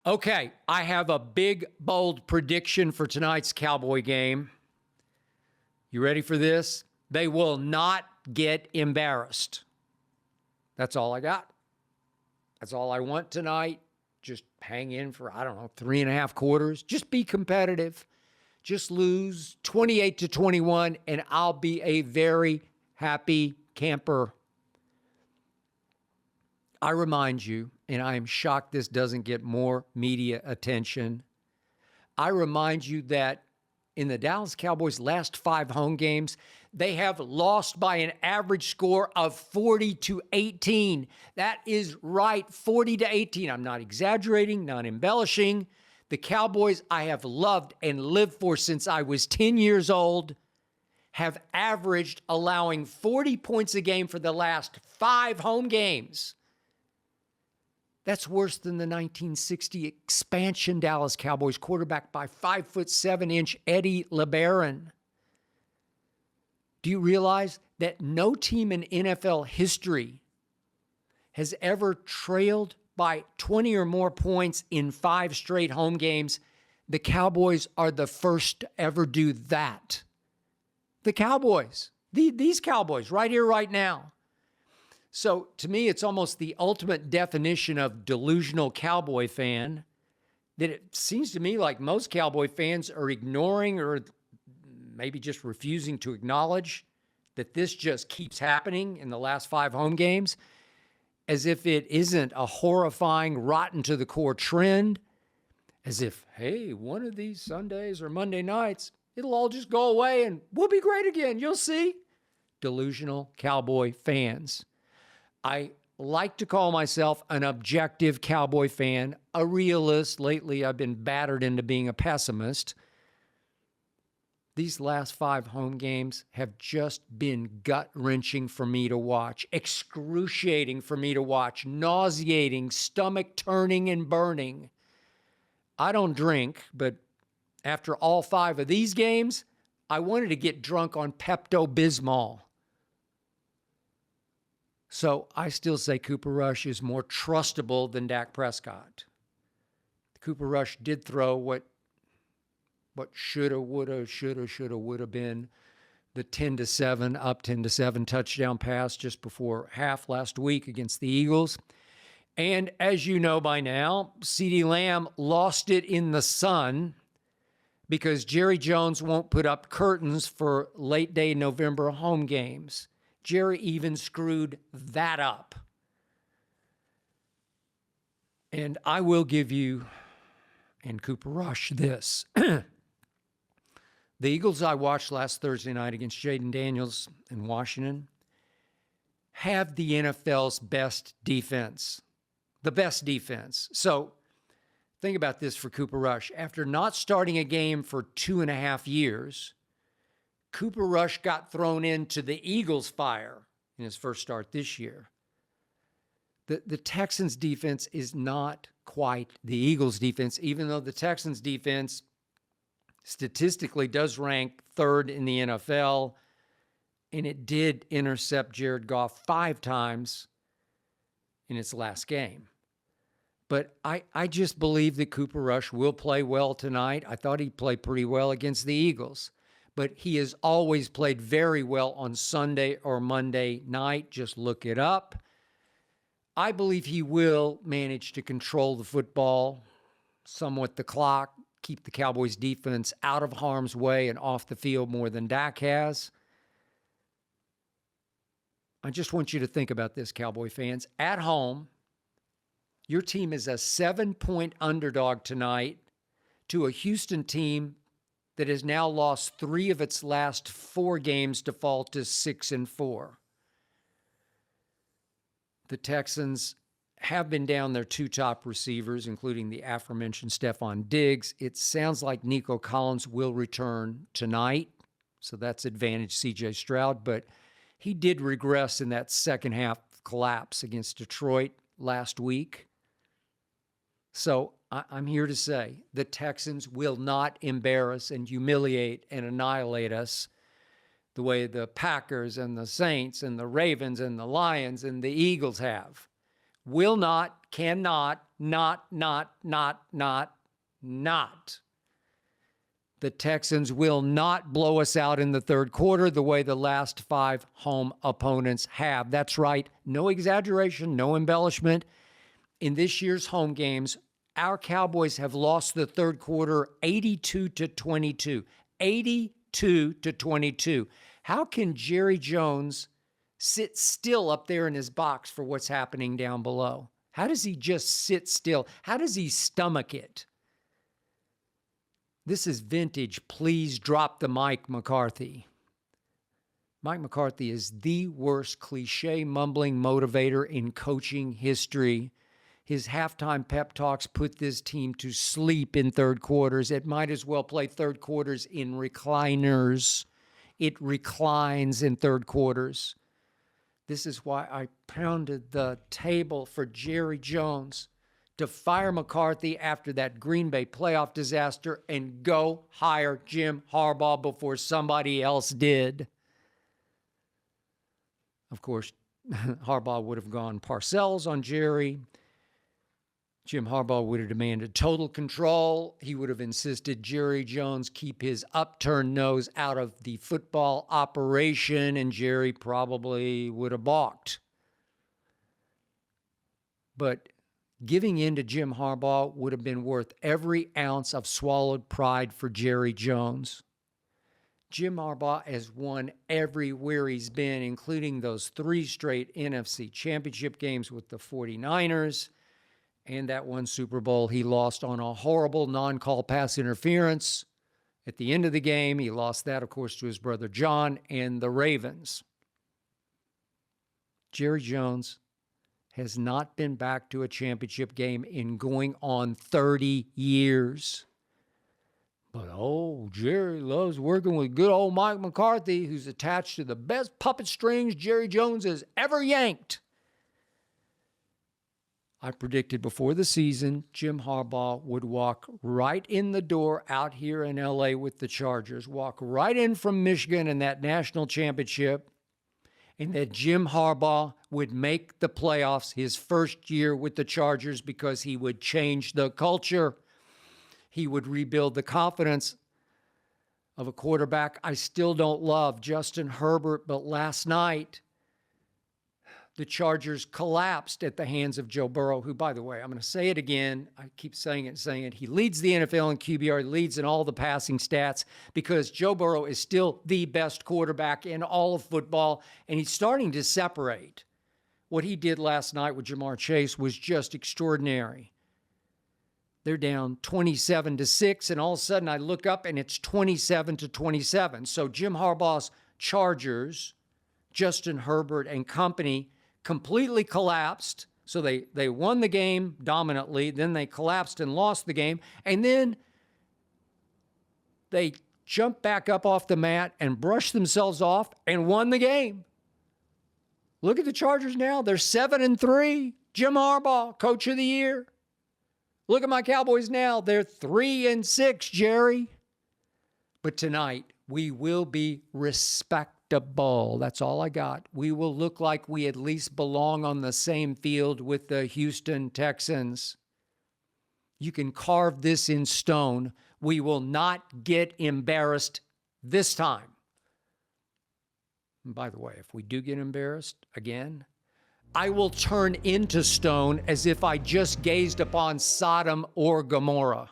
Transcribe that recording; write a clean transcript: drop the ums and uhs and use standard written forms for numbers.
Okay, I have a big, bold prediction for tonight's Cowboy game. You ready for this? They will not get embarrassed. That's all I got. That's all I want tonight. Just hang in for, 3.5 quarters. Just be competitive. Just lose 28-21, and I'll be a very happy camper. I remind you, and I am shocked this doesn't get more media attention. I remind you that in the Dallas Cowboys' last 5 home games, they have lost by an average score of 40-18. That is right, 40-18. I'm not exaggerating, not embellishing. The Cowboys I have loved and lived for since I was 10 years old have averaged allowing 40 points a game for the last 5 home games. That's worse than the 1960 expansion Dallas Cowboys quarterback by 5'7" Eddie LeBaron. Do you realize that no team in NFL history has ever trailed by 20 or more points in 5 straight home games? The Cowboys are the first to ever do that. The Cowboys, these Cowboys right here, right now. So to me, it's almost the ultimate definition of delusional Cowboy fan, that it seems to me like most Cowboy fans are ignoring or maybe just refusing to acknowledge that this just keeps happening in the last 5 home games, as if it isn't a horrifying, rotten to the core trend, as if, hey, one of these Sundays or Monday nights, it'll all just go away and we'll be great again. You'll see. Delusional Cowboy fans. I like to call myself an objective Cowboy fan, a realist. Lately, I've been battered into being a pessimist. These last 5 home games have just been gut-wrenching for me to watch, excruciating for me to watch, nauseating, stomach-turning and burning. I don't drink, but after all 5 of these games, I wanted to get drunk on Pepto Bismal. So I still say Cooper Rush is more trustable than Dak Prescott. Cooper Rush did throw what shoulda, woulda been the 10-7, up 10-7 touchdown pass just before half last week against the Eagles. And as you know by now, CeeDee Lamb lost it in the sun because Jerry Jones won't put up curtains for late day November home games. Jerry even screwed that up. And I will give you, and Cooper Rush, this. The Eagles I watched last Thursday night against Jaden Daniels in Washington have the NFL's best defense, the best defense. So think about this for Cooper Rush. After not starting a game for 2.5 years, Cooper Rush got thrown into the Eagles' fire in his first start this year. The Texans' defense is not quite the Eagles' defense, even though the Texans' defense statistically does rank 3rd in the NFL, and it did intercept Jared Goff 5 times in its last game. But I just believe that Cooper Rush will play well tonight. I thought he played pretty well against the Eagles. But he has always played very well on Sunday or Monday night. Just look it up. I believe he will manage to control the football, somewhat the clock, keep the Cowboys defense out of harm's way and off the field more than Dak has. I just want you to think about this, Cowboy fans. At home, your team is a 7-point underdog tonight to a Houston team that has now lost 3 of its last 4 games to fall to 6-4. The Texans have been down their 2 top receivers, including the aforementioned Stephon Diggs. It sounds like Nico Collins will return tonight, so that's advantage C.J. Stroud, but he did regress in that second half collapse against Detroit last week. So I'm here to say the Texans will not embarrass and humiliate and annihilate us the way the Packers and the Saints and the Ravens and the Lions and the Eagles have. Will not cannot, not. The Texans will not blow us out in the third quarter the way the last 5 home opponents have. That's right. No exaggeration, no embellishment. In this year's home games, our Cowboys have lost the third quarter 82-22. 82-22. How can Jerry Jones sit still up there in his box for what's happening down below? How does he just sit still? How does he stomach it? This is vintage. Please drop the Mike McCarthy. Mike McCarthy is the worst cliche mumbling motivator in coaching history. His halftime pep talks put this team to sleep in third quarters. It might as well play third quarters in recliners. It reclines in third quarters. This is why I pounded the table for Jerry Jones to fire McCarthy after that Green Bay playoff disaster and go hire Jim Harbaugh before somebody else did. Of course, Harbaugh would have gone Parcells on Jerry. Jim Harbaugh would have demanded total control. He would have insisted Jerry Jones keep his upturned nose out of the football operation, and Jerry probably would have balked. But giving in to Jim Harbaugh would have been worth every ounce of swallowed pride for Jerry Jones. Jim Harbaugh has won everywhere he's been, including those 3 straight NFC championship games with the 49ers and that one Super Bowl he lost on a horrible non-call pass interference. At the end of the game, he lost that, of course, to his brother John and the Ravens. Jerry Jones has not been back to a championship game in going on 30 years. But, Jerry loves working with good old Mike McCarthy, who's attached to the best puppet strings Jerry Jones has ever yanked. I predicted before the season Jim Harbaugh would walk right in the door out here in L.A. with the Chargers, walk right in from Michigan in that national championship, and that Jim Harbaugh would make the playoffs his first year with the Chargers because he would change the culture. He would rebuild the confidence of a quarterback I still don't love, Justin Herbert, but last night the Chargers collapsed at the hands of Joe Burrow, who, by the way, I'm going to say it again. I keep saying it. He leads the NFL in QBR, leads in all the passing stats because Joe Burrow is still the best quarterback in all of football, and he's starting to separate. What he did last night with Jamar Chase was just extraordinary. They're down 27-6, and all of a sudden I look up and it's 27-27. So Jim Harbaugh's Chargers, Justin Herbert and company, completely collapsed. So they won the game dominantly, then they collapsed and lost the game, and then they jumped back up off the mat and brushed themselves off and won the game. Look at the Chargers now. They're 7-3. Jim Harbaugh, Coach of the Year. Look at my Cowboys now. They're 3-6, Jerry. But tonight, we will be respectable. That's all I got. We will look like we at least belong on the same field with the Houston Texans. You can carve this in stone. We will not get embarrassed this time. And by the way, if we do get embarrassed again, I will turn into stone as if I just gazed upon Sodom or Gomorrah.